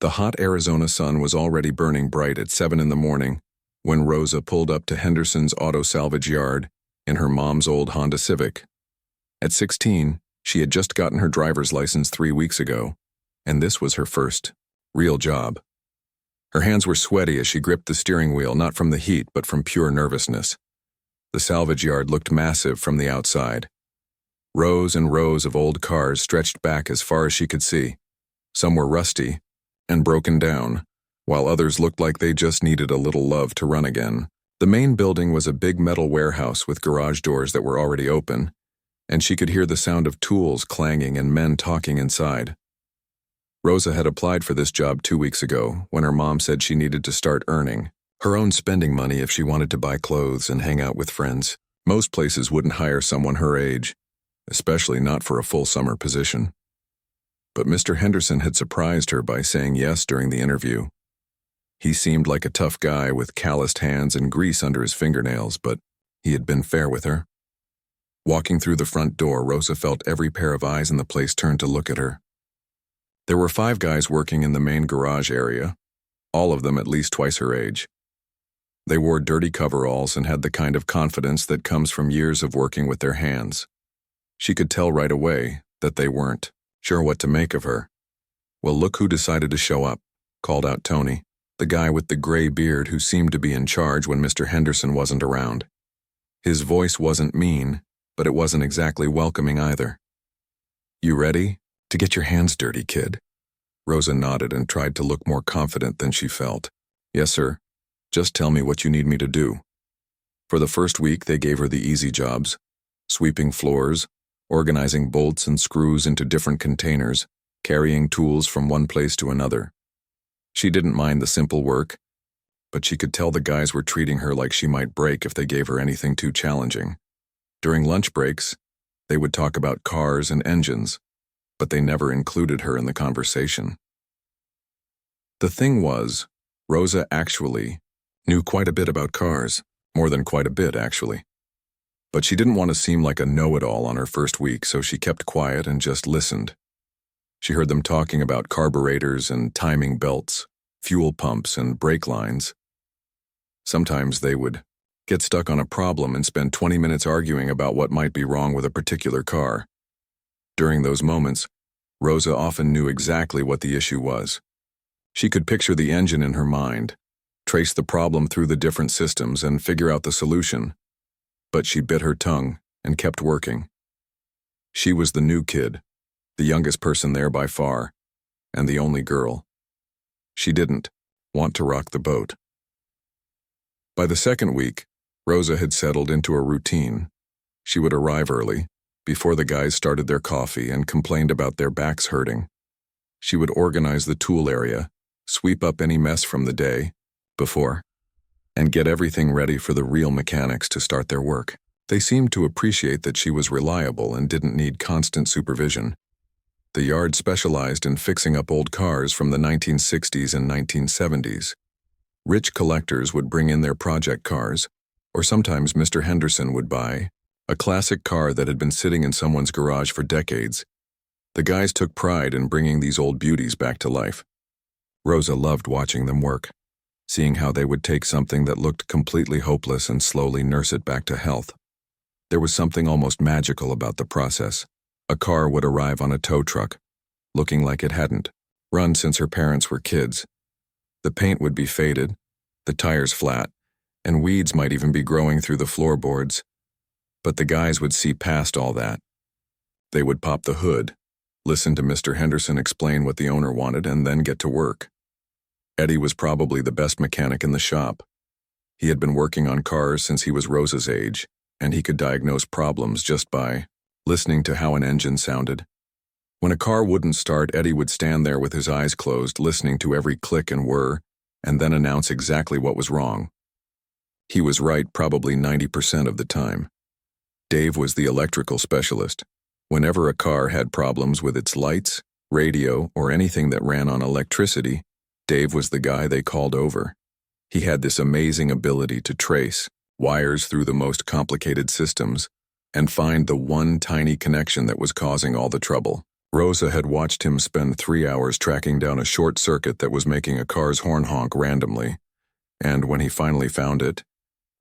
The hot Arizona sun was already burning bright at 7 in the morning when Rosa pulled up to Henderson's auto salvage yard in her mom's old Honda Civic. At 16, she had just gotten her driver's license 3 weeks ago, and this was her first real job. Her hands were sweaty as she gripped the steering wheel, not from the heat but from pure nervousness. The salvage yard looked massive from the outside. Rows and rows of old cars stretched back as far as she could see. Some were rusty and broken down, while others looked like they just needed a little love to run again. The main building was a big metal warehouse with garage doors that were already open, and she could hear the sound of tools clanging and men talking inside. Rosa had applied for this job 2 weeks ago when her mom said she needed to start earning her own spending money if she wanted to buy clothes and hang out with friends. Most places wouldn't hire someone her age, especially not for a full summer position. But Mr. Henderson had surprised her by saying yes during the interview. He seemed like a tough guy with calloused hands and grease under his fingernails, but he had been fair with her. Walking through the front door, Rosa felt every pair of eyes in the place turn to look at her. There were 5 guys working in the main garage area, all of them at least twice her age. They wore dirty coveralls and had the kind of confidence that comes from years of working with their hands. She could tell right away that they weren't sure what to make of her. "Well, look who decided to show up," called out Tony, the guy with the gray beard who seemed to be in charge when Mr. Henderson wasn't around. His voice wasn't mean, but it wasn't exactly welcoming either. "You ready to get your hands dirty, kid?" Rosa nodded and tried to look more confident than she felt. "Yes, sir. Just tell me what you need me to do." For the first week, they gave her the easy jobs: sweeping floors, organizing bolts and screws into different containers, carrying tools from one place to another. She didn't mind the simple work, but she could tell the guys were treating her like she might break if they gave her anything too challenging. During lunch breaks, they would talk about cars and engines, but they never included her in the conversation. The thing was, Rosa actually knew quite a bit about cars, more than quite a bit, actually. But she didn't want to seem like a know-it-all on her first week, so she kept quiet and just listened. She heard them talking about carburetors and timing belts, fuel pumps and brake lines. Sometimes they would get stuck on a problem and spend 20 minutes arguing about what might be wrong with a particular car. During those moments, Rosa often knew exactly what the issue was. She could picture the engine in her mind, trace the problem through the different systems, and figure out the solution. But she bit her tongue and kept working. She was the new kid, the youngest person there by far, and the only girl. She didn't want to rock the boat. By the second week, Rosa had settled into a routine. She would arrive early, before the guys started their coffee and complained about their backs hurting. She would organize the tool area, sweep up any mess from the day before, and get everything ready for the real mechanics to start their work. They seemed to appreciate that she was reliable and didn't need constant supervision. The yard specialized in fixing up old cars from the 1960s and 1970s. Rich collectors would bring in their project cars, or sometimes Mr. Henderson would buy a classic car that had been sitting in someone's garage for decades. The guys took pride in bringing these old beauties back to life. Rosa loved watching them work, seeing how they would take something that looked completely hopeless and slowly nurse it back to health. There was something almost magical about the process. A car would arrive on a tow truck, looking like it hadn't run since her parents were kids. The paint would be faded, the tires flat, and weeds might even be growing through the floorboards. But the guys would see past all that. They would pop the hood, listen to Mr. Henderson explain what the owner wanted, and then get to work. Eddie was probably the best mechanic in the shop. He had been working on cars since he was Rosa's age, and he could diagnose problems just by listening to how an engine sounded. When a car wouldn't start, Eddie would stand there with his eyes closed, listening to every click and whir, and then announce exactly what was wrong. He was right probably 90% of the time. Dave was the electrical specialist. Whenever a car had problems with its lights, radio, or anything that ran on electricity, Dave was the guy they called over. He had this amazing ability to trace wires through the most complicated systems and find the one tiny connection that was causing all the trouble. Rosa had watched him spend 3 hours tracking down a short circuit that was making a car's horn honk randomly, and when he finally found it,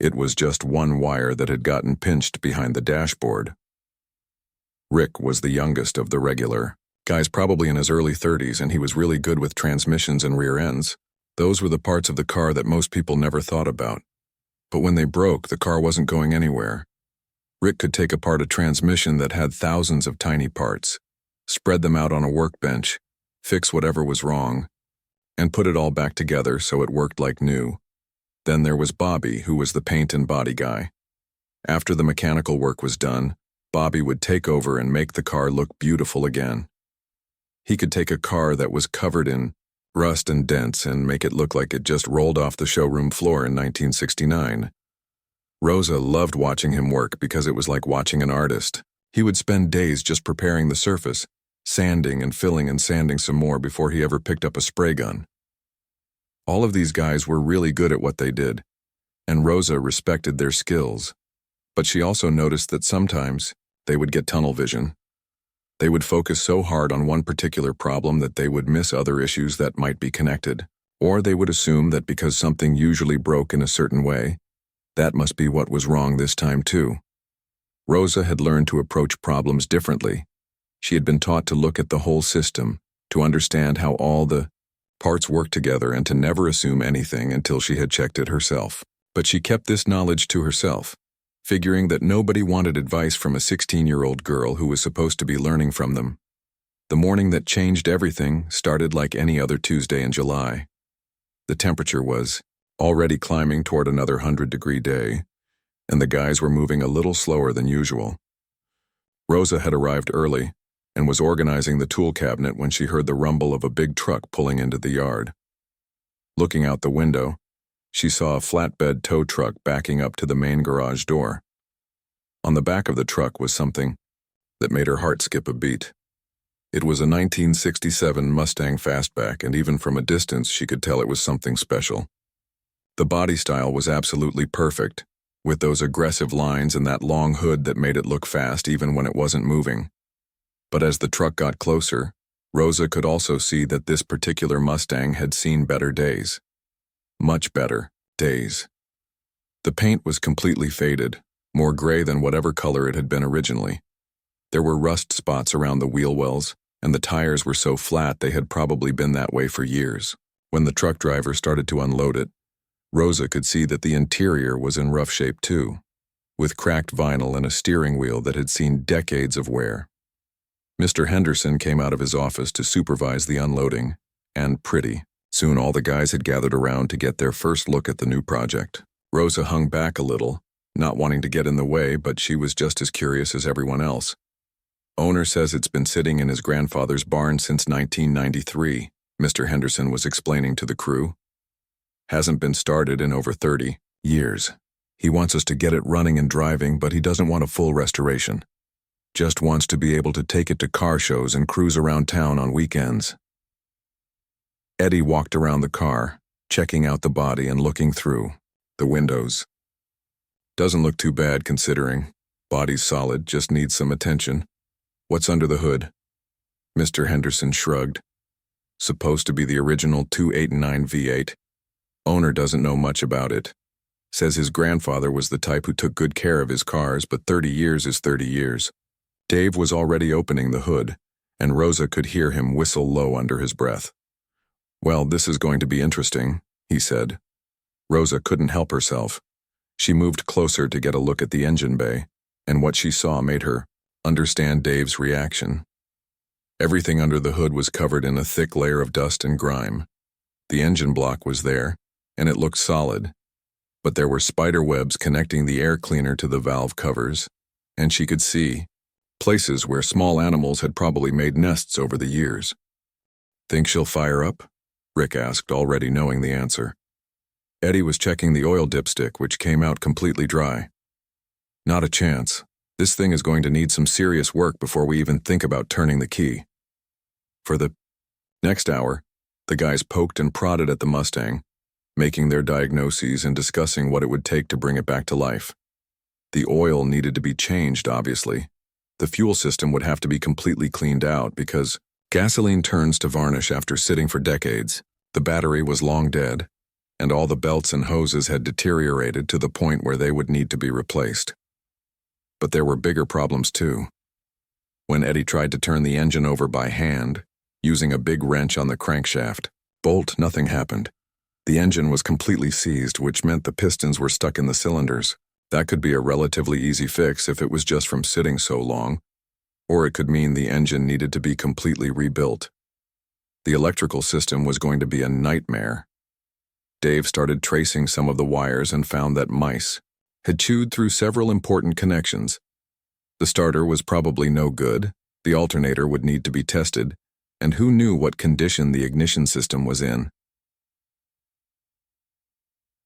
it was just one wire that had gotten pinched behind the dashboard. Rick was the youngest of the regular guys, probably in his early 30s, and he was really good with transmissions and rear ends. Those were the parts of the car that most people never thought about. But when they broke, the car wasn't going anywhere. Rick could take apart a transmission that had thousands of tiny parts, spread them out on a workbench, fix whatever was wrong, and put it all back together so it worked like new. Then there was Bobby, who was the paint and body guy. After the mechanical work was done, Bobby would take over and make the car look beautiful again. He could take a car that was covered in rust and dents and make it look like it just rolled off the showroom floor in 1969. Rosa loved watching him work because it was like watching an artist. He would spend days just preparing the surface, sanding and filling and sanding some more before he ever picked up a spray gun. All of these guys were really good at what they did, and Rosa respected their skills. But she also noticed that sometimes they would get tunnel vision. They would focus so hard on one particular problem that they would miss other issues that might be connected, or they would assume that because something usually broke in a certain way, that must be what was wrong this time too. Rosa had learned to approach problems differently. She had been taught to look at the whole system, to understand how all the parts worked together and to never assume anything until she had checked it herself. But she kept this knowledge to herself, figuring that nobody wanted advice from a 16-year-old girl who was supposed to be learning from them. The morning that changed everything started like any other Tuesday in July. The temperature was already climbing toward another 100-degree day, and the guys were moving a little slower than usual. Rosa had arrived early and was organizing the tool cabinet when she heard the rumble of a big truck pulling into the yard. Looking out the window, she saw a flatbed tow truck backing up to the main garage door. On the back of the truck was something that made her heart skip a beat. It was a 1967 Mustang Fastback, and even from a distance she could tell it was something special. The body style was absolutely perfect, with those aggressive lines and that long hood that made it look fast even when it wasn't moving. But as the truck got closer, Rosa could also see that this particular Mustang had seen better days. Much better days. The paint was completely faded, more gray than whatever color it had been originally. There were rust spots around the wheel wells, and the tires were so flat they had probably been that way for years. When the truck driver started to unload it, Rosa could see that the interior was in rough shape too, with cracked vinyl and a steering wheel that had seen decades of wear. Mr. Henderson came out of his office to supervise the unloading, and pretty soon all the guys had gathered around to get their first look at the new project. Rosa hung back a little, not wanting to get in the way, but she was just as curious as everyone else. Owner says it's been sitting in his grandfather's barn since 1993, Mr. Henderson was explaining to the crew. Hasn't been started in over 30 years. He wants us to get it running and driving, but he doesn't want a full restoration. Just wants to be able to take it to car shows and cruise around town on weekends. Eddie walked around the car, checking out the body and looking through the windows. Doesn't look too bad considering. Body's solid, just needs some attention. What's under the hood? Mr. Henderson shrugged. Supposed to be the original 289 V8. Owner doesn't know much about it. Says his grandfather was the type who took good care of his cars, but 30 years is 30 years. Dave was already opening the hood, and Rosa could hear him whistle low under his breath. Well, this is going to be interesting, he said. Rosa couldn't help herself. She moved closer to get a look at the engine bay, and what she saw made her understand Dave's reaction. Everything under the hood was covered in a thick layer of dust and grime. The engine block was there, and it looked solid, but there were spider webs connecting the air cleaner to the valve covers, and she could see places where small animals had probably made nests over the years. Think she'll fire up? Rick asked, already knowing the answer. Eddie was checking the oil dipstick, which came out completely dry. Not a chance. This thing is going to need some serious work before we even think about turning the key. For the next hour, the guys poked and prodded at the Mustang, making their diagnoses and discussing what it would take to bring it back to life. The oil needed to be changed, obviously, The fuel system would have to be completely cleaned out because gasoline turns to varnish after sitting for decades. The battery was long dead, and all the belts and hoses had deteriorated to the point where they would need to be replaced. But there were bigger problems too. When Eddie tried to turn the engine over by hand, using a big wrench on the crankshaft bolt, nothing happened. The engine was completely seized, which meant the pistons were stuck in the cylinders. That could be a relatively easy fix if it was just from sitting so long, or it could mean the engine needed to be completely rebuilt. The electrical system was going to be a nightmare. Dave started tracing some of the wires and found that mice had chewed through several important connections. The starter was probably no good, the alternator would need to be tested, and who knew what condition the ignition system was in.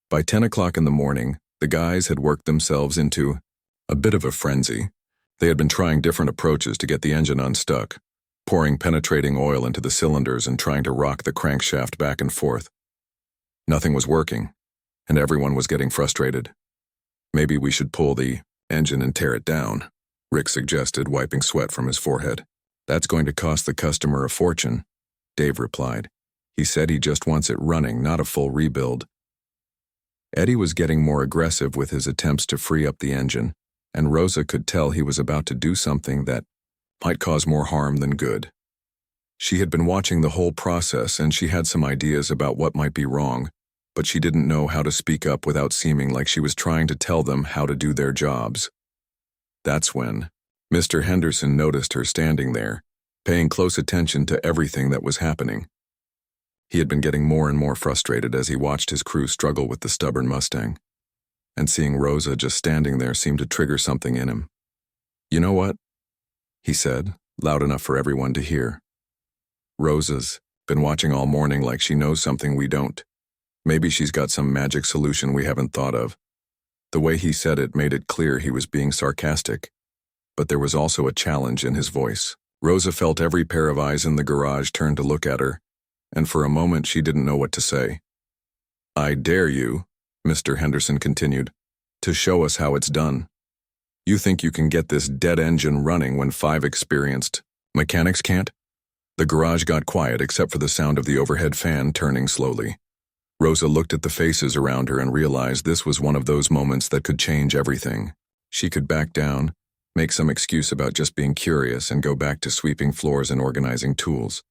By 10 o'clock in the morning, the guys had worked themselves into a bit of a frenzy. They had been trying different approaches to get the engine unstuck, pouring penetrating oil into the cylinders and trying to rock the crankshaft back and forth. Nothing was working, and everyone was getting frustrated. Maybe we should pull the engine and tear it down, Rick suggested, wiping sweat from his forehead. That's going to cost the customer a fortune, Dave replied. He said he just wants it running, not a full rebuild. Eddie was getting more aggressive with his attempts to free up the engine, and Rosa could tell he was about to do something that might cause more harm than good. She had been watching the whole process and she had some ideas about what might be wrong, but she didn't know how to speak up without seeming like she was trying to tell them how to do their jobs. That's when Mr. Henderson noticed her standing there, paying close attention to everything that was happening. He had been getting more and more frustrated as he watched his crew struggle with the stubborn Mustang, and seeing Rosa just standing there seemed to trigger something in him. "You know what?" he said, loud enough for everyone to hear. "Rosa's been watching all morning like she knows something we don't. Maybe she's got some magic solution we haven't thought of." The way he said it made it clear he was being sarcastic, but there was also a challenge in his voice. Rosa felt every pair of eyes in the garage turn to look at her, and for a moment she didn't know what to say. "I dare you," Mr. Henderson continued, "to show us how it's done. You think you can get this dead engine running when 5 experienced mechanics can't?" The garage got quiet except for the sound of the overhead fan turning slowly. Rosa looked at the faces around her and realized this was one of those moments that could change everything. She could back down, make some excuse about just being curious and go back to sweeping floors and organizing tools.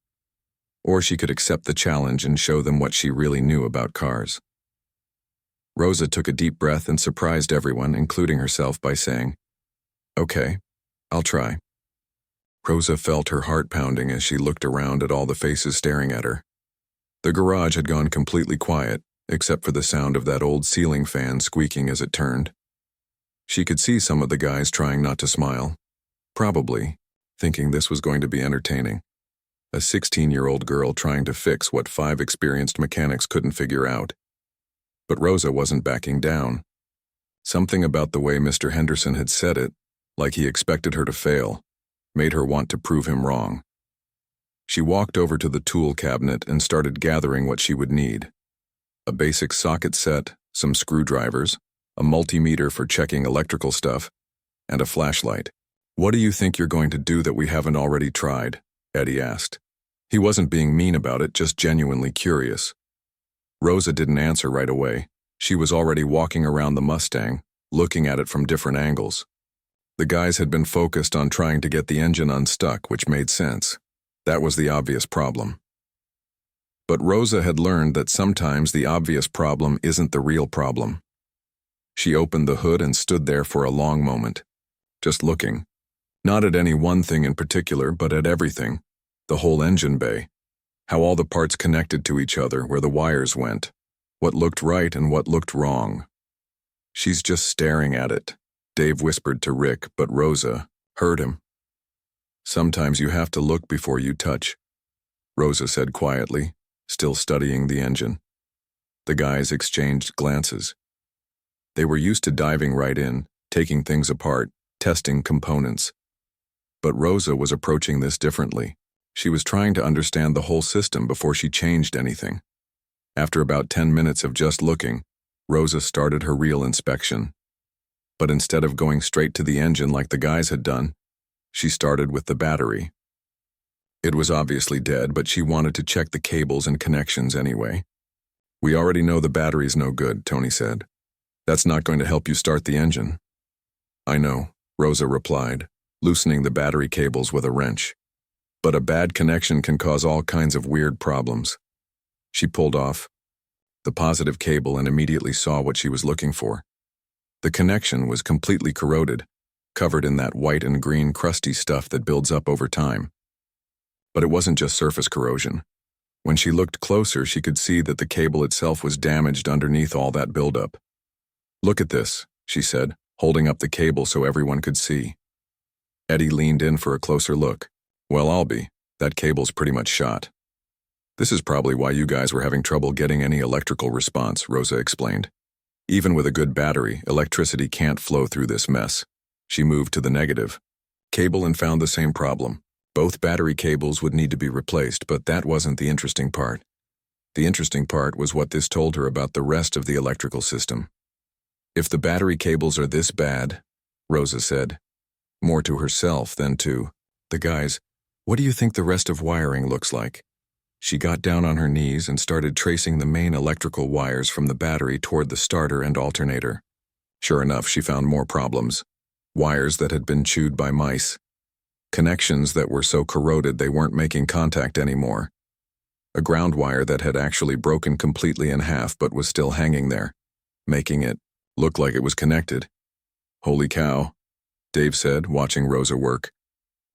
Or she could accept the challenge and show them what she really knew about cars. Rosa took a deep breath and surprised everyone, including herself, by saying, "Okay, I'll try." Rosa felt her heart pounding as she looked around at all the faces staring at her. The garage had gone completely quiet, except for the sound of that old ceiling fan squeaking as it turned. She could see some of the guys trying not to smile, probably thinking this was going to be entertaining. A 16-year-old girl trying to fix what 5 experienced mechanics couldn't figure out. But Rosa wasn't backing down. Something about the way Mr. Henderson had said it, like he expected her to fail, made her want to prove him wrong. She walked over to the tool cabinet and started gathering what she would need. A basic socket set, some screwdrivers, a multimeter for checking electrical stuff, and a flashlight. "What do you think you're going to do that we haven't already tried?" Eddie asked. He wasn't being mean about it, just genuinely curious. Rosa didn't answer right away. She was already walking around the Mustang, looking at it from different angles. The guys had been focused on trying to get the engine unstuck, which made sense. That was the obvious problem. But Rosa had learned that sometimes the obvious problem isn't the real problem. She opened the hood and stood there for a long moment, just looking. Not at any one thing in particular, but at everything. The whole engine bay. How all the parts connected to each other, where the wires went. What looked right and what looked wrong. "She's just staring at it," Dave whispered to Rick, but Rosa heard him. "Sometimes you have to look before you touch," Rosa said quietly, still studying the engine. The guys exchanged glances. They were used to diving right in, taking things apart, testing components. But Rosa was approaching this differently. She was trying to understand the whole system before she changed anything. After about 10 minutes of just looking, Rosa started her real inspection. But instead of going straight to the engine like the guys had done, She started with the battery. It was obviously dead, but she wanted to check the cables and connections anyway. We already know the battery's no good, Tony said. That's not going to help you start the engine. I know, Rosa replied, loosening the battery cables with a wrench. But a bad connection can cause all kinds of weird problems. She pulled off the positive cable and immediately saw what she was looking for. The connection was completely corroded, covered in that white and green crusty stuff that builds up over time. But it wasn't just surface corrosion. When she looked closer, she could see that the cable itself was damaged underneath all that buildup. Look at this, she said, holding up the cable so everyone could see. Eddie leaned in for a closer look. Well, I'll be. That cable's pretty much shot. This is probably why you guys were having trouble getting any electrical response, Rosa explained. Even with a good battery, electricity can't flow through this mess. She moved to the negative cable and found the same problem. Both battery cables would need to be replaced, but that wasn't the interesting part. The interesting part was what this told her about the rest of the electrical system. If the battery cables are this bad, Rosa said, more to herself than to the guys, what do you think the rest of wiring looks like? She got down on her knees and started tracing the main electrical wires from the battery toward the starter and alternator. Sure enough, she found more problems. Wires that had been chewed by mice. Connections that were so corroded they weren't making contact anymore. A ground wire that had actually broken completely in half but was still hanging there, making it look like it was connected. Holy cow, Dave said, watching Rosa work.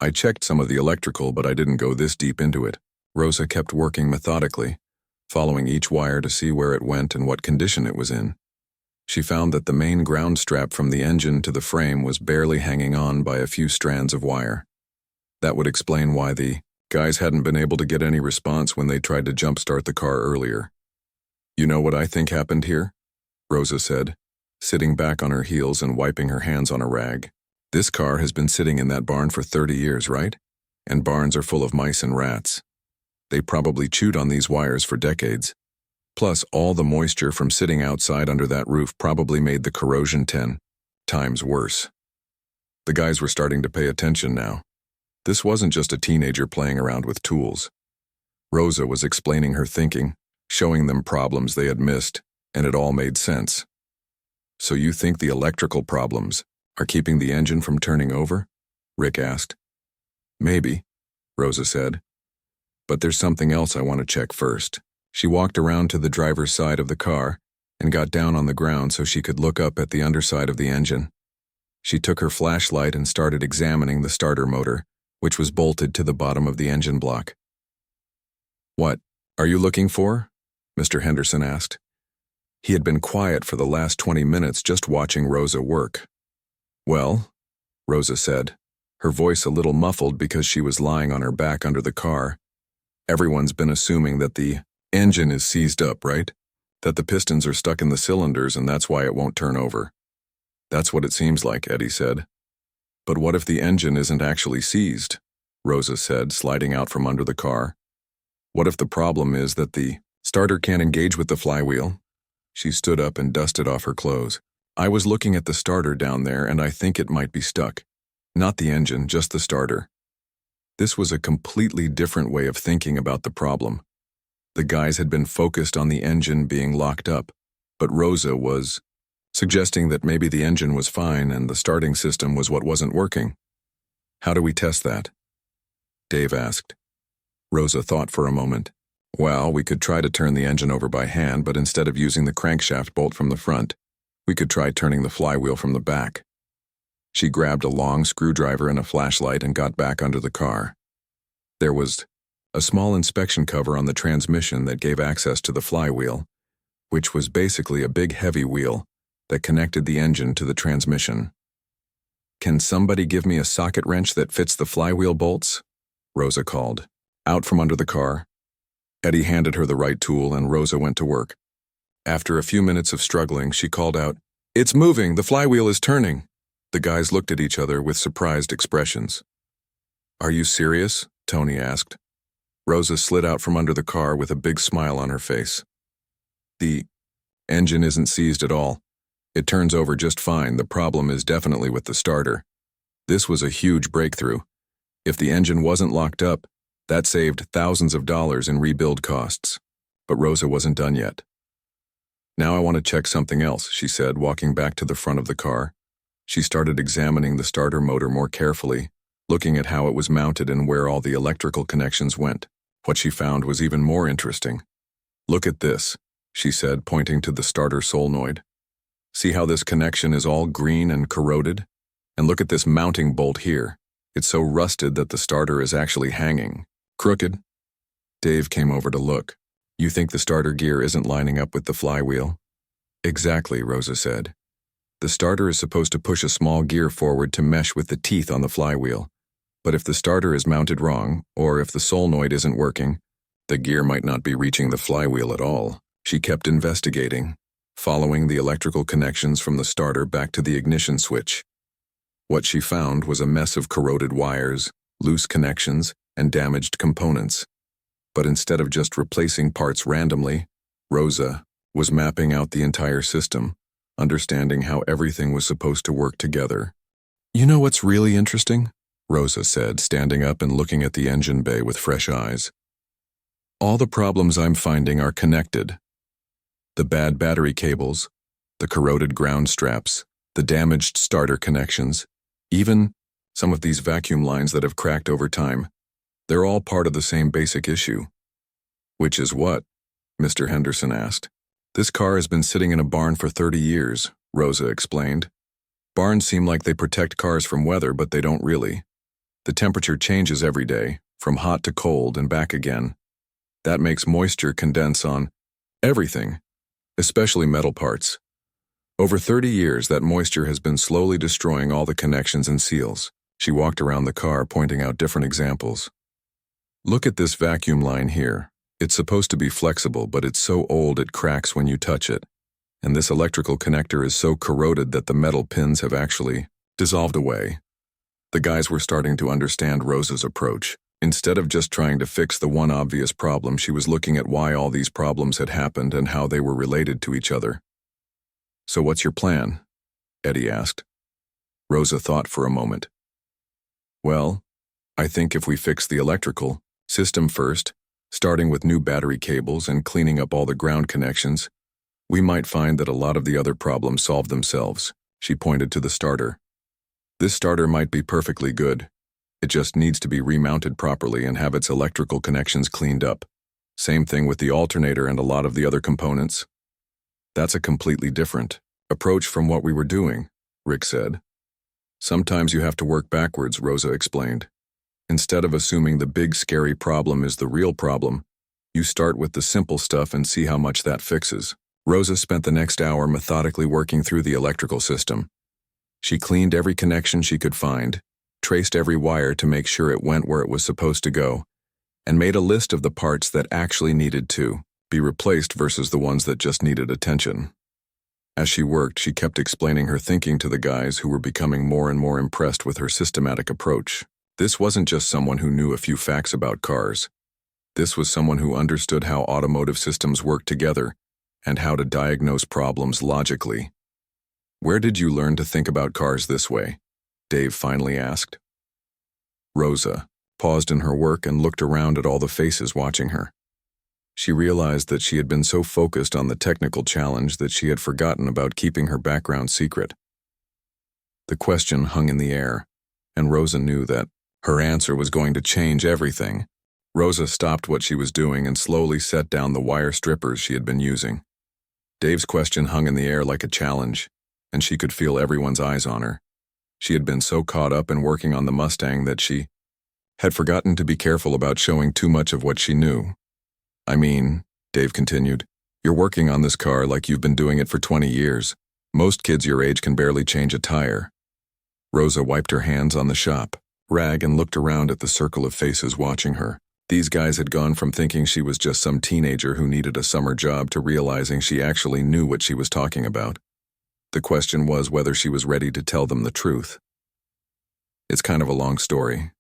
I checked some of the electrical, but I didn't go this deep into it. Rosa kept working methodically, following each wire to see where it went and what condition it was in. She found that the main ground strap from the engine to the frame was barely hanging on by a few strands of wire. That would explain why the guys hadn't been able to get any response when they tried to jumpstart the car earlier. You know what I think happened here? Rosa said, sitting back on her heels and wiping her hands on a rag. This car has been sitting in that barn for 30 years, right? And barns are full of mice and rats. They probably chewed on these wires for decades. Plus, all the moisture from sitting outside under that roof probably made the corrosion 10 times worse. The guys were starting to pay attention now. This wasn't just a teenager playing around with tools. Rosa was explaining her thinking, showing them problems they had missed, and it all made sense. So you think the electrical problems are keeping the engine from turning over? Rick asked. Maybe, Rosa said. But there's something else I want to check first. She walked around to the driver's side of the car and got down on the ground so she could look up at the underside of the engine. She took her flashlight and started examining the starter motor, which was bolted to the bottom of the engine block. What are you looking for? Mr. Henderson asked. He had been quiet for the last 20 minutes just watching Rosa work. Well, Rosa said, her voice a little muffled because she was lying on her back under the car. Everyone's been assuming that the engine is seized up, right? That the pistons are stuck in the cylinders and that's why it won't turn over. That's what it seems like, Eddie said. But what if the engine isn't actually seized? Rosa said, sliding out from under the car. What if the problem is that the starter can't engage with the flywheel? She stood up and dusted off her clothes. I was looking at the starter down there and I think it might be stuck. Not the engine, just the starter. This was a completely different way of thinking about the problem. The guys had been focused on the engine being locked up, but Rosa was suggesting that maybe the engine was fine and the starting system was what wasn't working. How do we test that? Dave asked. Rosa thought for a moment. Well, we could try to turn the engine over by hand, but instead of using the crankshaft bolt from the front, we could try turning the flywheel from the back. She grabbed a long screwdriver and a flashlight and got back under the car. There was a small inspection cover on the transmission that gave access to the flywheel, which was basically a big heavy wheel that connected the engine to the transmission. Can somebody give me a socket wrench that fits the flywheel bolts? Rosa called. Out from under the car. Eddie handed her the right tool and Rosa went to work. After a few minutes of struggling, she called out, "It's moving! The flywheel is turning!" The guys looked at each other with surprised expressions. Are you serious? Tony asked. Rosa slid out from under the car with a big smile on her face. The engine isn't seized at all. It turns over just fine. The problem is definitely with the starter. This was a huge breakthrough. If the engine wasn't locked up, that saved thousands of dollars in rebuild costs. But Rosa wasn't done yet. "Now I want to check something else," she said, walking back to the front of the car. She started examining the starter motor more carefully, looking at how it was mounted and where all the electrical connections went. What she found was even more interesting. "Look at this," she said, pointing to the starter solenoid. "See how this connection is all green and corroded? And look at this mounting bolt here. It's so rusted that the starter is actually hanging. Crooked." Dave came over to look. "You think the starter gear isn't lining up with the flywheel?" "Exactly," Rosa said. "The starter is supposed to push a small gear forward to mesh with the teeth on the flywheel. But if the starter is mounted wrong, or if the solenoid isn't working, the gear might not be reaching the flywheel at all." She kept investigating, following the electrical connections from the starter back to the ignition switch. What she found was a mess of corroded wires, loose connections, and damaged components. But instead of just replacing parts randomly, Rosa was mapping out the entire system, understanding how everything was supposed to work together. "You know what's really interesting?" Rosa said, standing up and looking at the engine bay with fresh eyes. "All the problems I'm finding are connected. The bad battery cables, the corroded ground straps, the damaged starter connections, even some of these vacuum lines that have cracked over time. They're all part of the same basic issue." "Which is what?" Mr. Henderson asked. "This car has been sitting in a barn for 30 years, Rosa explained. "Barns seem like they protect cars from weather, but they don't really. The temperature changes every day, from hot to cold and back again. That makes moisture condense on everything, especially metal parts. Over 30 years, that moisture has been slowly destroying all the connections and seals." She walked around the car, pointing out different examples. "Look at this vacuum line here. It's supposed to be flexible, but it's so old it cracks when you touch it. And this electrical connector is so corroded that the metal pins have actually dissolved away." The guys were starting to understand Rosa's approach. Instead of just trying to fix the one obvious problem, she was looking at why all these problems had happened and how they were related to each other. "So what's your plan?" Eddie asked. Rosa thought for a moment. "Well, I think if we fix the electrical system first, starting with new battery cables and cleaning up all the ground connections, we might find that a lot of the other problems solve themselves." She pointed to the starter. "This starter might be perfectly good. It just needs to be remounted properly and have its electrical connections cleaned up. Same thing with the alternator and a lot of the other components." "That's a completely different approach from what we were doing," Rick said. "Sometimes you have to work backwards," Rosa explained. "Instead of assuming the big scary problem is the real problem, you start with the simple stuff and see how much that fixes." Rosa spent the next hour methodically working through the electrical system. She cleaned every connection she could find, traced every wire to make sure it went where it was supposed to go, and made a list of the parts that actually needed to be replaced versus the ones that just needed attention. As she worked, she kept explaining her thinking to the guys, who were becoming more and more impressed with her systematic approach. This wasn't just someone who knew a few facts about cars. This was someone who understood how automotive systems work together and how to diagnose problems logically. "Where did you learn to think about cars this way?" Dave finally asked. Rosa paused in her work and looked around at all the faces watching her. She realized that she had been so focused on the technical challenge that she had forgotten about keeping her background secret. The question hung in the air, and Rosa knew that her answer was going to change everything. Rosa stopped what she was doing and slowly set down the wire strippers she had been using. Dave's question hung in the air like a challenge, and she could feel everyone's eyes on her. She had been so caught up in working on the Mustang that she had forgotten to be careful about showing too much of what she knew. "I mean," Dave continued, "you're working on this car like you've been doing it for 20 years. Most kids your age can barely change a tire." Rosa wiped her hands on the shop rag and looked around at the circle of faces watching her. These guys had gone from thinking she was just some teenager who needed a summer job to realizing she actually knew what she was talking about. The question was whether she was ready to tell them the truth. "It's kind of a long story,"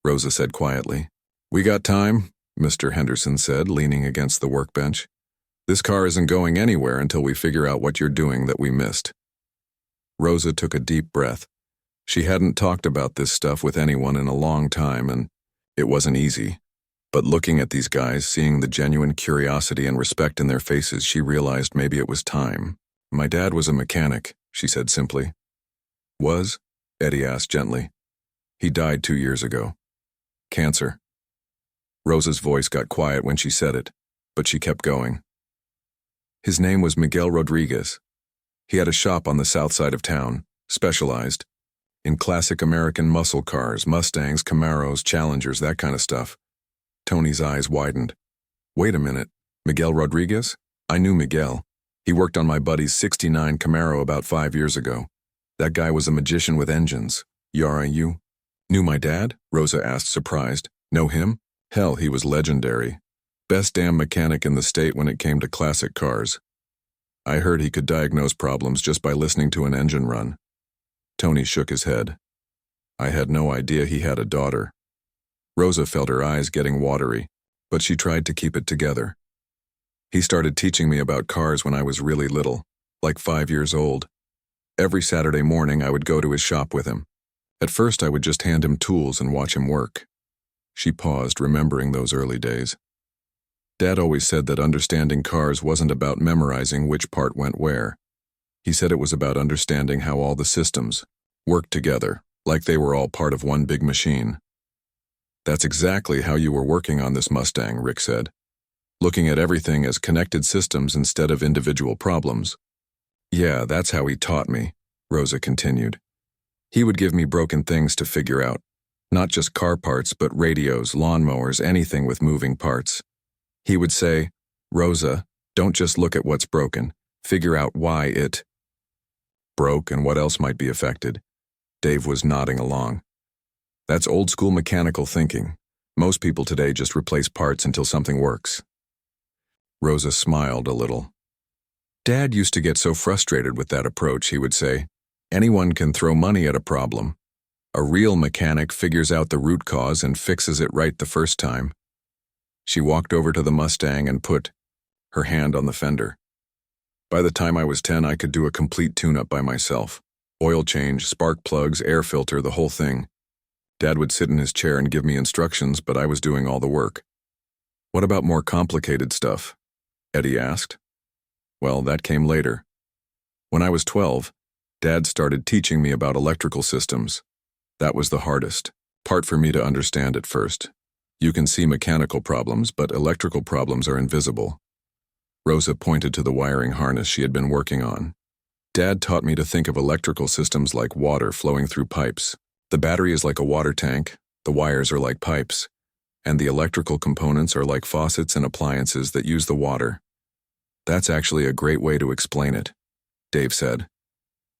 Rosa said quietly. "We got time?" Mr. Henderson said, leaning against the workbench. "This car isn't going anywhere until we figure out what you're doing that we missed." Rosa took a deep breath. She hadn't talked about this stuff with anyone in a long time, and it wasn't easy. But looking at these guys, seeing the genuine curiosity and respect in their faces, she realized maybe it was time. My dad was a mechanic, she said simply. Was? Eddie asked gently. He died 2 years ago. Cancer. Rosa's voice got quiet when she said it, but she kept going. His name was Miguel Rodriguez. He had a shop on the south side of town, specialized in classic American muscle cars, Mustangs, Camaros, Challengers, that kind of stuff. Tony's eyes widened. Wait a minute, Miguel Rodriguez? I knew Miguel. He worked on my buddy's '69 Camaro about 5 years ago. That guy was a magician with engines. Yara, you knew my dad? Rosa asked, surprised. Know him? Hell, he was legendary. Best damn mechanic in the state when it came to classic cars. I heard he could diagnose problems just by listening to an engine run. Tony shook his head. I had no idea he had a daughter. Rosa felt her eyes getting watery, but she tried to keep it together. He started teaching me about cars when I was really little, like 5 years old. Every Saturday morning I would go to his shop with him. At first I would just hand him tools and watch him work. She paused, remembering those early days. Dad always said that understanding cars wasn't about memorizing which part went where. He said it was about understanding how all the systems worked together, like they were all part of one big machine. That's exactly how you were working on this Mustang, Rick said. Looking at everything as connected systems instead of individual problems. Yeah, that's how he taught me, Rosa continued. He would give me broken things to figure out. Not just car parts, but radios, lawnmowers, anything with moving parts. He would say, Rosa, don't just look at what's broken. Figure out why it broke and what else might be affected. Dave was nodding along. That's old school mechanical thinking. Most people today just replace parts until something works. Rosa smiled a little. Dad used to get so frustrated with that approach, he would say. Anyone can throw money at a problem. A real mechanic figures out the root cause and fixes it right the first time. She walked over to the Mustang and put her hand on the fender. By the time I was 10, I could do a complete tune-up by myself. Oil change, spark plugs, air filter, the whole thing. Dad would sit in his chair and give me instructions, but I was doing all the work. What about more complicated stuff? Eddie asked. Well, that came later. When I was 12, Dad started teaching me about electrical systems. That was the hardest part for me to understand at first. You can see mechanical problems, but electrical problems are invisible. Rosa pointed to the wiring harness she had been working on. Dad taught me to think of electrical systems like water flowing through pipes. The battery is like a water tank, the wires are like pipes, and the electrical components are like faucets and appliances that use the water. That's actually a great way to explain it, Dave said.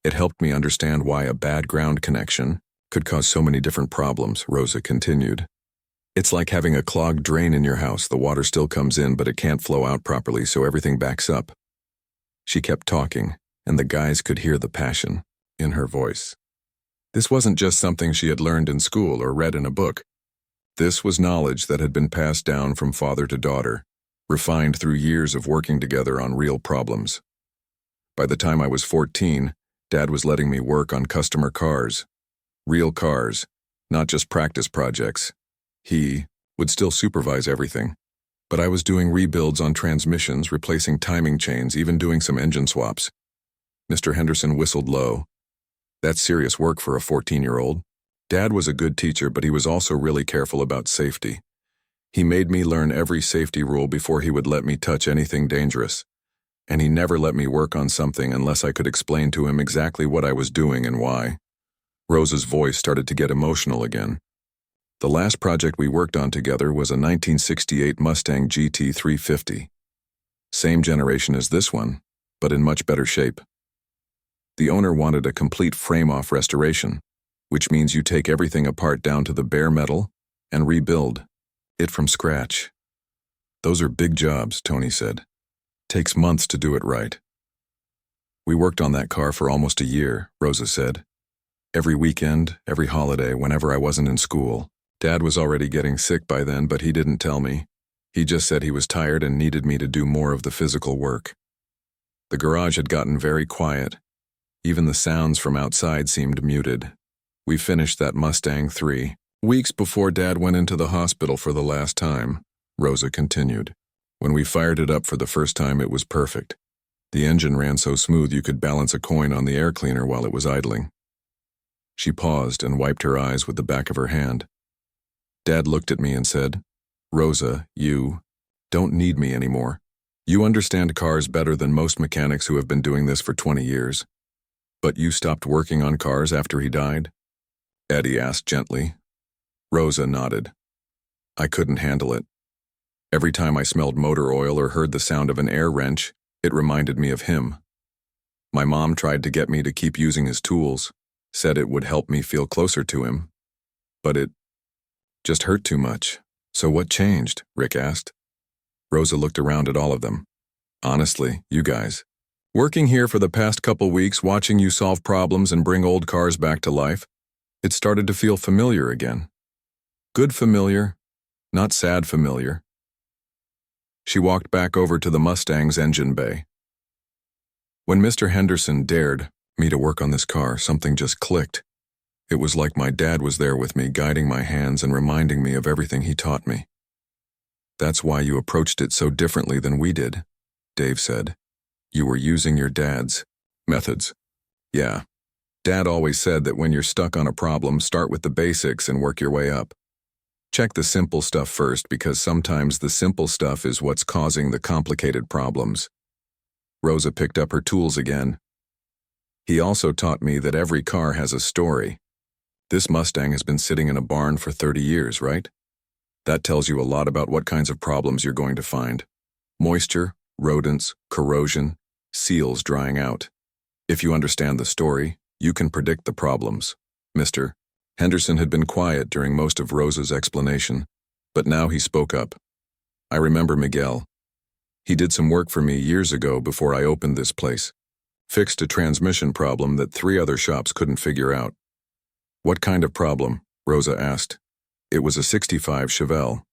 It helped me understand why a bad ground connection could cause so many different problems, Rosa continued. It's like having a clogged drain in your house. The water still comes in, but it can't flow out properly, so everything backs up. She kept talking, and the guys could hear the passion in her voice. This wasn't just something she had learned in school or read in a book. This was knowledge that had been passed down from father to daughter, refined through years of working together on real problems. By the time I was 14, Dad was letting me work on customer cars. Real cars, not just practice projects. He would still supervise everything, but I was doing rebuilds on transmissions, replacing timing chains, even doing some engine swaps. Mr. Henderson whistled low. That's serious work for a 14-year-old. Dad was a good teacher, but he was also really careful about safety. He made me learn every safety rule before he would let me touch anything dangerous. And he never let me work on something unless I could explain to him exactly what I was doing and why. Rosa's voice started to get emotional again. The last project we worked on together was a 1968 Mustang GT 350. Same generation as this one, but in much better shape. The owner wanted a complete frame-off restoration, which means you take everything apart down to the bare metal and rebuild it from scratch. Those are big jobs, Tony said. Takes months to do it right. We worked on that car for almost a year, Rosa said. Every weekend, every holiday, whenever I wasn't in school. Dad was already getting sick by then, but he didn't tell me. He just said he was tired and needed me to do more of the physical work. The garage had gotten very quiet. Even the sounds from outside seemed muted. We finished that Mustang 3 weeks before Dad went into the hospital for the last time, Rosa continued. When we fired it up for the first time, it was perfect. The engine ran so smooth you could balance a coin on the air cleaner while it was idling. She paused and wiped her eyes with the back of her hand. Dad looked at me and said, "Rosa, you don't need me anymore. You understand cars better than most mechanics who have been doing this for 20 years. But you stopped working on cars after he died?" Eddie asked gently. Rosa nodded. I couldn't handle it. Every time I smelled motor oil or heard the sound of an air wrench, it reminded me of him. My mom tried to get me to keep using his tools, said it would help me feel closer to him. But it just hurt too much. So what changed? Rick asked. Rosa looked around at all of them. Honestly, you guys. Working here for the past couple weeks, watching you solve problems and bring old cars back to life, it started to feel familiar again. Good familiar, not sad familiar. She walked back over to the Mustang's engine bay. When Mr. Henderson dared me to work on this car, something just clicked. It was like my dad was there with me, guiding my hands and reminding me of everything he taught me. That's why you approached it so differently than we did, Dave said. You were using your dad's methods. Yeah. Dad always said that when you're stuck on a problem, start with the basics and work your way up. Check the simple stuff first, because sometimes the simple stuff is what's causing the complicated problems. Rosa picked up her tools again. He also taught me that every car has a story. This Mustang has been sitting in a barn for 30 years, right? That tells you a lot about what kinds of problems you're going to find. Moisture, rodents, corrosion, seals drying out. If you understand the story, you can predict the problems. Mr. Henderson had been quiet during most of Rosa's explanation, but now he spoke up. I remember Miguel. He did some work for me years ago before I opened this place. Fixed a transmission problem that 3 other shops couldn't figure out. What kind of problem? Rosa asked. It was a 65 Chevelle.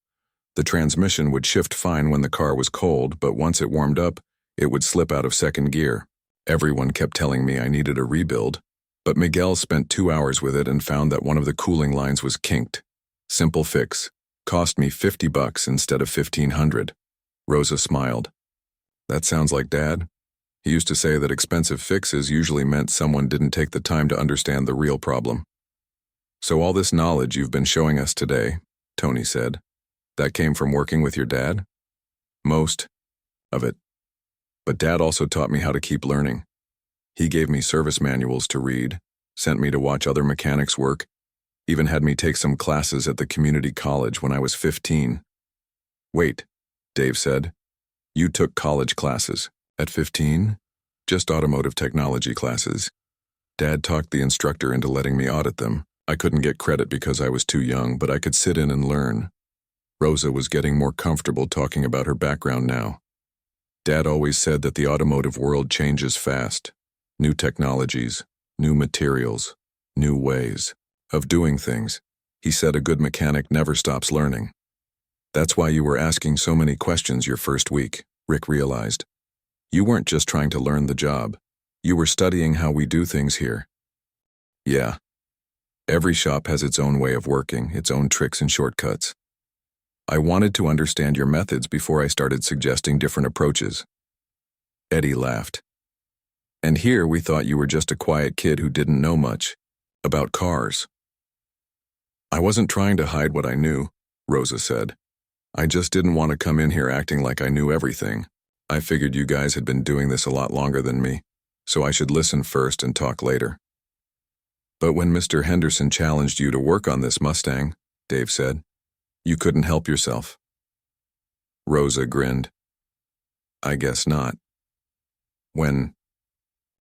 The transmission would shift fine when the car was cold, but once it warmed up, it would slip out of second gear. Everyone kept telling me I needed a rebuild, but Miguel spent 2 hours with it and found that one of the cooling lines was kinked. Simple fix. Cost me $50 instead of $1,500. Rosa smiled. That sounds like Dad. He used to say that expensive fixes usually meant someone didn't take the time to understand the real problem. So all this knowledge you've been showing us today, Tony said, that came from working with your dad? Most of it. But Dad also taught me how to keep learning. He gave me service manuals to read, sent me to watch other mechanics work, even had me take some classes at the community college when I was 15. Wait, Dave said. You took college classes at 15? Just automotive technology classes. Dad talked the instructor into letting me audit them. I couldn't get credit because I was too young, but I could sit in and learn. Rosa was getting more comfortable talking about her background now. Dad always said that the automotive world changes fast. New technologies, new materials, new ways of doing things. He said a good mechanic never stops learning. That's why you were asking so many questions your first week, Rick realized. You weren't just trying to learn the job. You were studying how we do things here. Yeah. Every shop has its own way of working, its own tricks and shortcuts. I wanted to understand your methods before I started suggesting different approaches. Eddie laughed. And here we thought you were just a quiet kid who didn't know much about cars. I wasn't trying to hide what I knew, Rosa said. I just didn't want to come in here acting like I knew everything. I figured you guys had been doing this a lot longer than me, so I should listen first and talk later. But when Mr. Henderson challenged you to work on this Mustang, Dave said, you couldn't help yourself. Rosa grinned. I guess not. When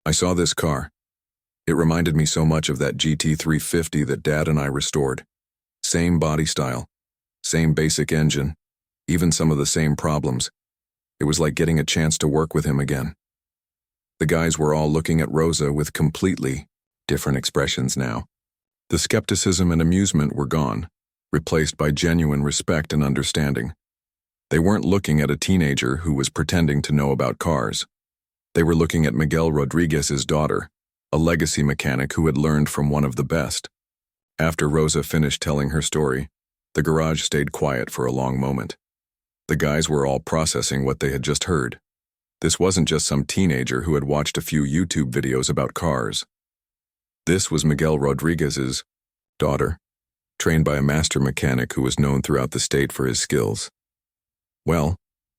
I saw this car, it reminded me so much of that GT350 that Dad and I restored. Same body style, same basic engine, even some of the same problems. It was like getting a chance to work with him again. The guys were all looking at Rosa with completely different expressions now. The skepticism and amusement were gone, replaced by genuine respect and understanding. They weren't looking at a teenager who was pretending to know about cars. They were looking at Miguel Rodriguez's daughter, a legacy mechanic who had learned from one of the best. After Rosa finished telling her story, the garage stayed quiet for a long moment. The guys were all processing what they had just heard. This wasn't just some teenager who had watched a few YouTube videos about cars. This was Miguel Rodriguez's daughter, trained by a master mechanic who was known throughout the state for his skills. "Well,"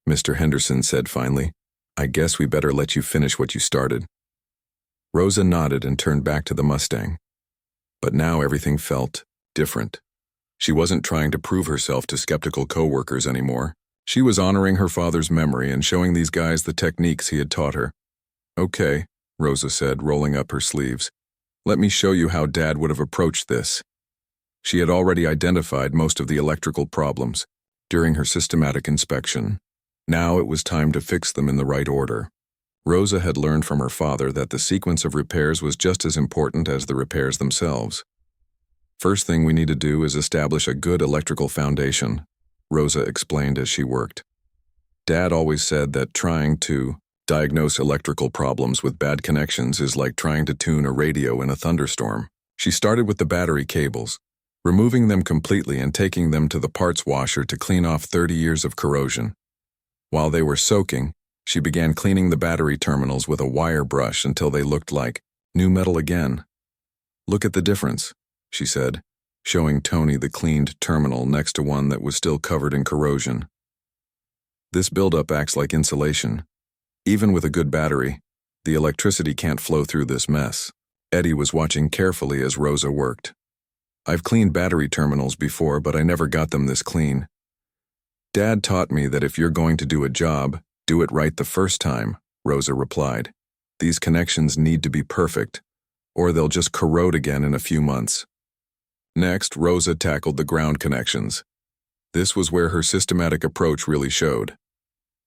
Mr. Henderson said finally, "I guess we better let you finish what you started." Rosa nodded and turned back to the Mustang. But now everything felt different. She wasn't trying to prove herself to skeptical coworkers anymore. She was honoring her father's memory and showing these guys the techniques he had taught her. "Okay," Rosa said, rolling up her sleeves. "Let me show you how Dad would have approached this." She had already identified most of the electrical problems during her systematic inspection. Now it was time to fix them in the right order. Rosa had learned from her father that the sequence of repairs was just as important as the repairs themselves. "First thing we need to do is establish a good electrical foundation," Rosa explained as she worked. "Dad always said that trying to diagnose electrical problems with bad connections is like trying to tune a radio in a thunderstorm." She started with the battery cables, removing them completely and taking them to the parts washer to clean off 30 years of corrosion. While they were soaking, she began cleaning the battery terminals with a wire brush until they looked like new metal again. "Look at the difference," she said, showing Tony the cleaned terminal next to one that was still covered in corrosion. "This buildup acts like insulation. Even with a good battery, the electricity can't flow through this mess." Eddie was watching carefully as Rosa worked. "I've cleaned battery terminals before, but I never got them this clean. Dad taught me that if you're going to do a job, do it right the first time," Rosa replied. "These connections need to be perfect, or they'll just corrode again in a few months." Next, Rosa tackled the ground connections. This was where her systematic approach really showed.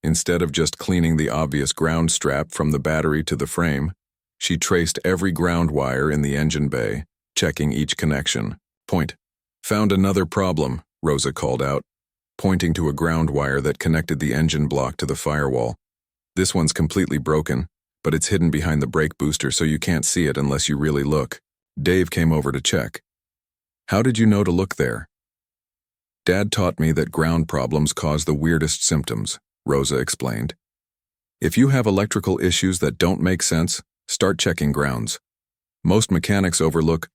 Instead of just cleaning the obvious ground strap from the battery to the frame, she traced every ground wire in the engine bay, checking each connection. "Point." "Found another problem," Rosa called out, pointing to a ground wire that connected the engine block to the firewall. "This one's completely broken, but it's hidden behind the brake booster so you can't see it unless you really look." Dave came over to check. "How did you know to look there?" "Dad taught me that ground problems cause the weirdest symptoms," Rosa explained. "If you have electrical issues that don't make sense, start checking grounds. Most mechanics overlook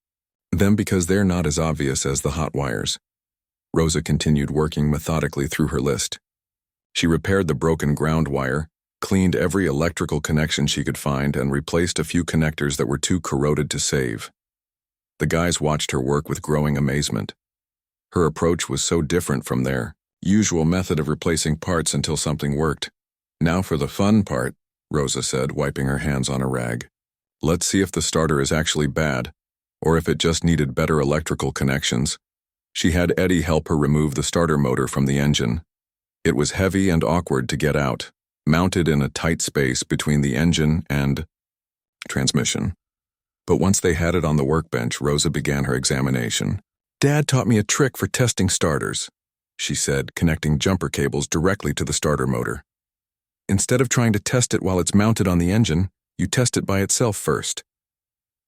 them because they're not as obvious as the hot wires." Rosa continued working methodically through her list. She repaired the broken ground wire, cleaned every electrical connection she could find, and replaced a few connectors that were too corroded to save. The guys watched her work with growing amazement. Her approach was so different from their usual method of replacing parts until something worked. "Now for the fun part," Rosa said, wiping her hands on a rag. "Let's see if the starter is actually bad, or if it just needed better electrical connections." She had Eddie help her remove the starter motor from the engine. It was heavy and awkward to get out, mounted in a tight space between the engine and transmission. But once they had it on the workbench, Rosa began her examination. "Dad taught me a trick for testing starters," she said, connecting jumper cables directly to the starter motor. "Instead of trying to test it while it's mounted on the engine, you test it by itself first."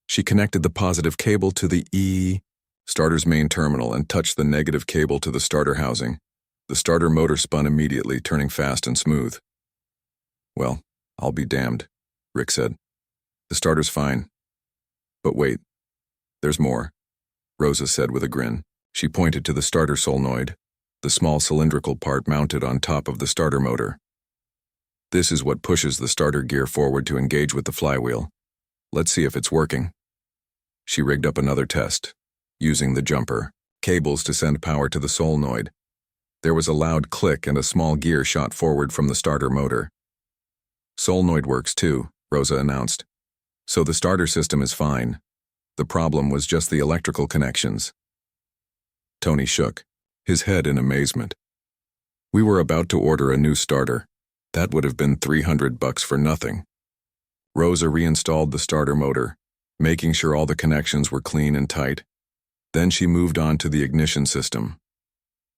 She connected the positive cable to the starter's main terminal and touched the negative cable to the starter housing. The starter motor spun immediately, turning fast and smooth. "Well, I'll be damned," Rick said. "The starter's fine. But wait, there's more," Rosa said with a grin. She pointed to the starter solenoid, the small cylindrical part mounted on top of the starter motor. "This is what pushes the starter gear forward to engage with the flywheel. Let's see if it's working." She rigged up another test, using the jumper cables to send power to the solenoid. There was a loud click and a small gear shot forward from the starter motor. "Solenoid works too," Rosa announced. "So the starter system is fine. The problem was just the electrical connections." Tony shook, his head in amazement. "We were about to order a new starter. That would have been $300 for nothing." Rosa reinstalled the starter motor, making sure all the connections were clean and tight. Then she moved on to the ignition system.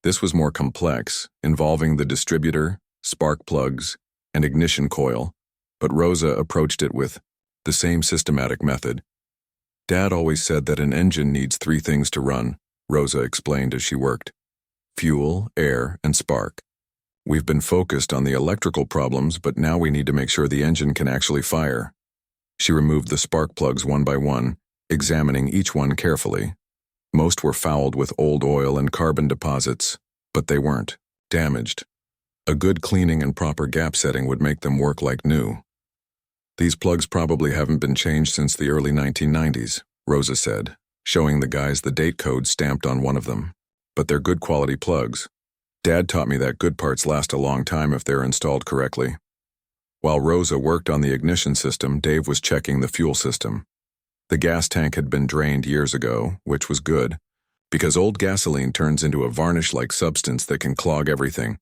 This was more complex, involving the distributor, spark plugs, and ignition coil, but Rosa approached it with the same systematic method. Dad always said that an engine needs three things to run, Rosa explained as she worked. Fuel, air, and spark. We've been focused on the electrical problems, but now we need to make sure the engine can actually fire. She removed the spark plugs one by one, examining each one carefully. Most were fouled with old oil and carbon deposits, but they weren't damaged. A good cleaning and proper gap setting would make them work like new. These plugs probably haven't been changed since the early 1990s, Rosa said, showing the guys the date code stamped on one of them. But they're good quality plugs. Dad taught me that good parts last a long time if they're installed correctly. While Rosa worked on the ignition system, Dave was checking the fuel system. The gas tank had been drained years ago, which was good, because old gasoline turns into a varnish-like substance that can clog everything.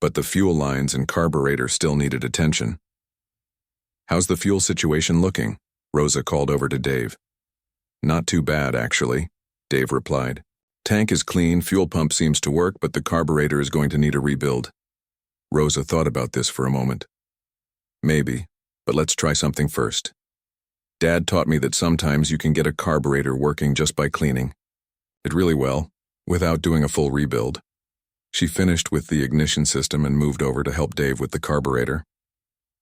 But the fuel lines and carburetor still needed attention. "How's the fuel situation looking?" Rosa called over to Dave. "Not too bad, actually," Dave replied. "Tank is clean, fuel pump seems to work, but the carburetor is going to need a rebuild." Rosa thought about this for a moment. "Maybe, but let's try something first. Dad taught me that sometimes you can get a carburetor working just by cleaning it really well, without doing a full rebuild." She finished with the ignition system and moved over to help Dave with the carburetor.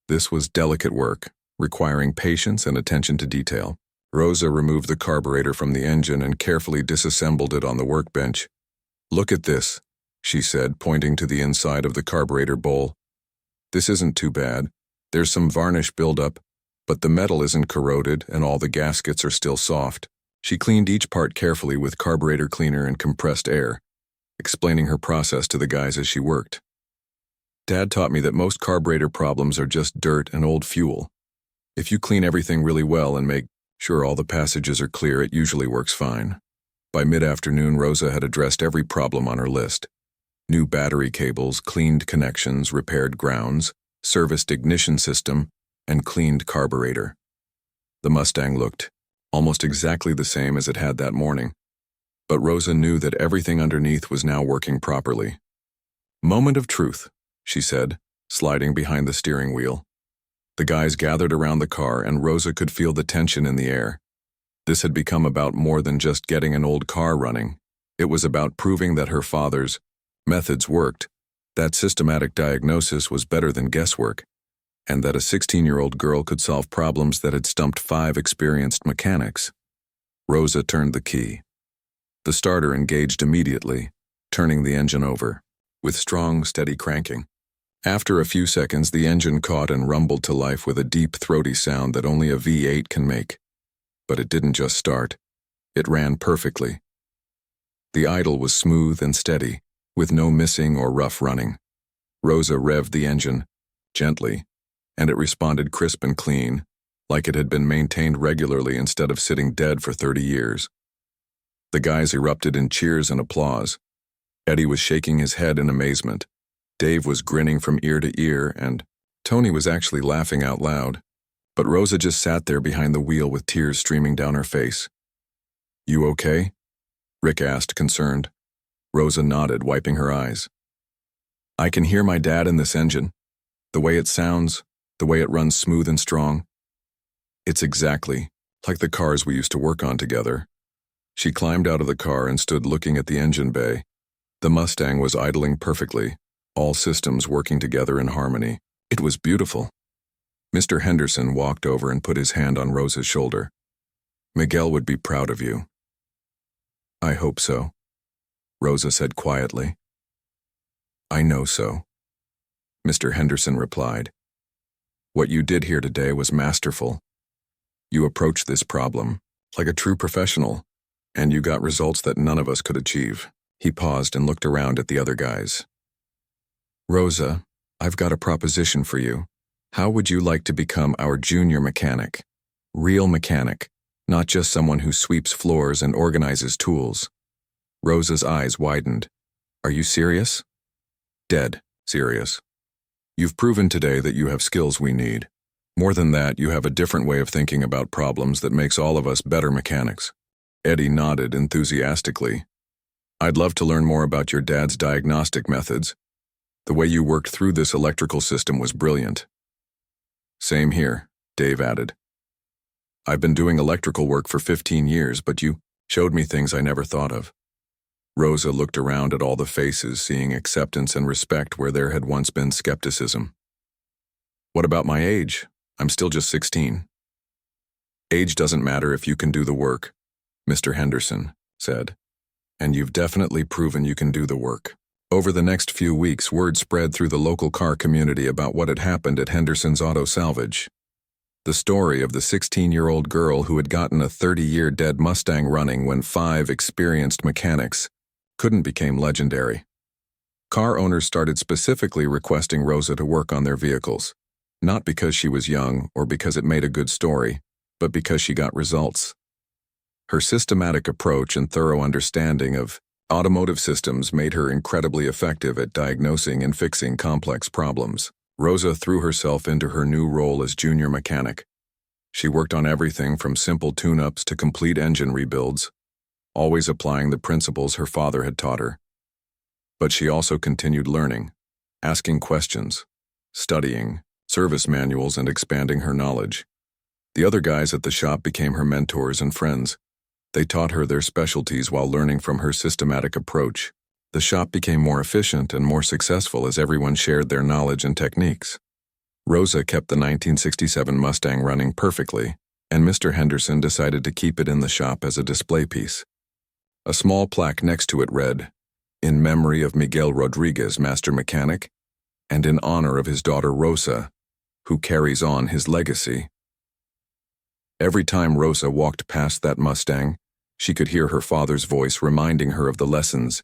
This was delicate work, requiring patience and attention to detail. Rosa removed the carburetor from the engine and carefully disassembled it on the workbench. "Look at this," she said, pointing to the inside of the carburetor bowl. "This isn't too bad. There's some varnish buildup, but the metal isn't corroded and all the gaskets are still soft." She cleaned each part carefully with carburetor cleaner and compressed air, explaining her process to the guys as she worked. "Dad taught me that most carburetor problems are just dirt and old fuel. If you clean everything really well and make sure all the passages are clear, it usually works fine." By mid-afternoon, Rosa had addressed every problem on her list. New battery cables, cleaned connections, repaired grounds, serviced ignition system, and cleaned carburetor. The Mustang looked almost exactly the same as it had that morning, but Rosa knew that everything underneath was now working properly. "Moment of truth," she said, sliding behind the steering wheel. The guys gathered around the car, and Rosa could feel the tension in the air. This had become about more than just getting an old car running. It was about proving that her father's methods worked, that systematic diagnosis was better than guesswork, and that a 16-year-old girl could solve problems that had stumped 5 experienced mechanics. Rosa turned the key. The starter engaged immediately, turning the engine over, with strong, steady cranking. After a few seconds, the engine caught and rumbled to life with a deep, throaty sound that only a V8 can make. But it didn't just start. It ran perfectly. The idle was smooth and steady, with no missing or rough running. Rosa revved the engine, gently, and it responded crisp and clean, like it had been maintained regularly instead of sitting dead for 30 years. The guys erupted in cheers and applause. Eddie was shaking his head in amazement. Dave was grinning from ear to ear, and Tony was actually laughing out loud. But Rosa just sat there behind the wheel with tears streaming down her face. "You okay?" Rick asked, concerned. Rosa nodded, wiping her eyes. "I can hear my dad in this engine. The way it sounds, the way it runs smooth and strong. It's exactly like the cars we used to work on together." She climbed out of the car and stood looking at the engine bay. The Mustang was idling perfectly, all systems working together in harmony. It was beautiful. Mr. Henderson walked over and put his hand on Rosa's shoulder. "Miguel would be proud of you." "I hope so," Rosa said quietly. "I know so," Mr. Henderson replied. "What you did here today was masterful. You approached this problem like a true professional, and you got results that none of us could achieve." He paused and looked around at the other guys. "Rosa, I've got a proposition for you. How would you like to become our junior mechanic? Real mechanic, not just someone who sweeps floors and organizes tools." Rosa's eyes widened. "Are you serious?" "Dead serious. You've proven today that you have skills we need. More than that, you have a different way of thinking about problems that makes all of us better mechanics." Eddie nodded enthusiastically. "I'd love to learn more about your dad's diagnostic methods. The way you worked through this electrical system was brilliant." "Same here," Dave added. I've been doing electrical work for 15 years, but you showed me things I never thought of. Rosa looked around at all the faces, seeing acceptance and respect where there had once been skepticism. What about my age? I'm still just 16. Age doesn't matter if you can do the work, Mr. Henderson said. And you've definitely proven you can do the work. Over the next few weeks, word spread through the local car community about what had happened at Henderson's Auto Salvage. The story of the 16-year-old girl who had gotten a 30-year dead Mustang running when 5 experienced mechanics couldn't became legendary. Car owners started specifically requesting Rosa to work on their vehicles, not because she was young or because it made a good story, but because she got results. Her systematic approach and thorough understanding of automotive systems made her incredibly effective at diagnosing and fixing complex problems. Rosa threw herself into her new role as junior mechanic. She worked on everything from simple tune-ups to complete engine rebuilds, always applying the principles her father had taught her. But she also continued learning, asking questions, studying service manuals, and expanding her knowledge. The other guys at the shop became her mentors and friends. They taught her their specialties while learning from her systematic approach. The shop became more efficient and more successful as everyone shared their knowledge and techniques. Rosa kept the 1967 Mustang running perfectly, and Mr. Henderson decided to keep it in the shop as a display piece. A small plaque next to it read, "In memory of Miguel Rodriguez, master mechanic, and in honor of his daughter Rosa, who carries on his legacy." Every time Rosa walked past that Mustang, she could hear her father's voice reminding her of the lessons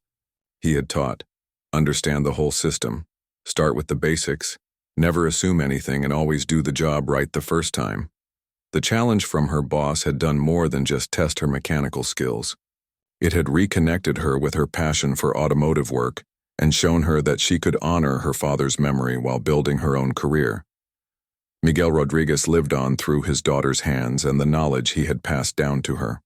he had taught. Understand the whole system. Start with the basics. Never assume anything and always do the job right the first time. The challenge from her boss had done more than just test her mechanical skills. It had reconnected her with her passion for automotive work and shown her that she could honor her father's memory while building her own career. Miguel Rodriguez lived on through his daughter's hands and the knowledge he had passed down to her.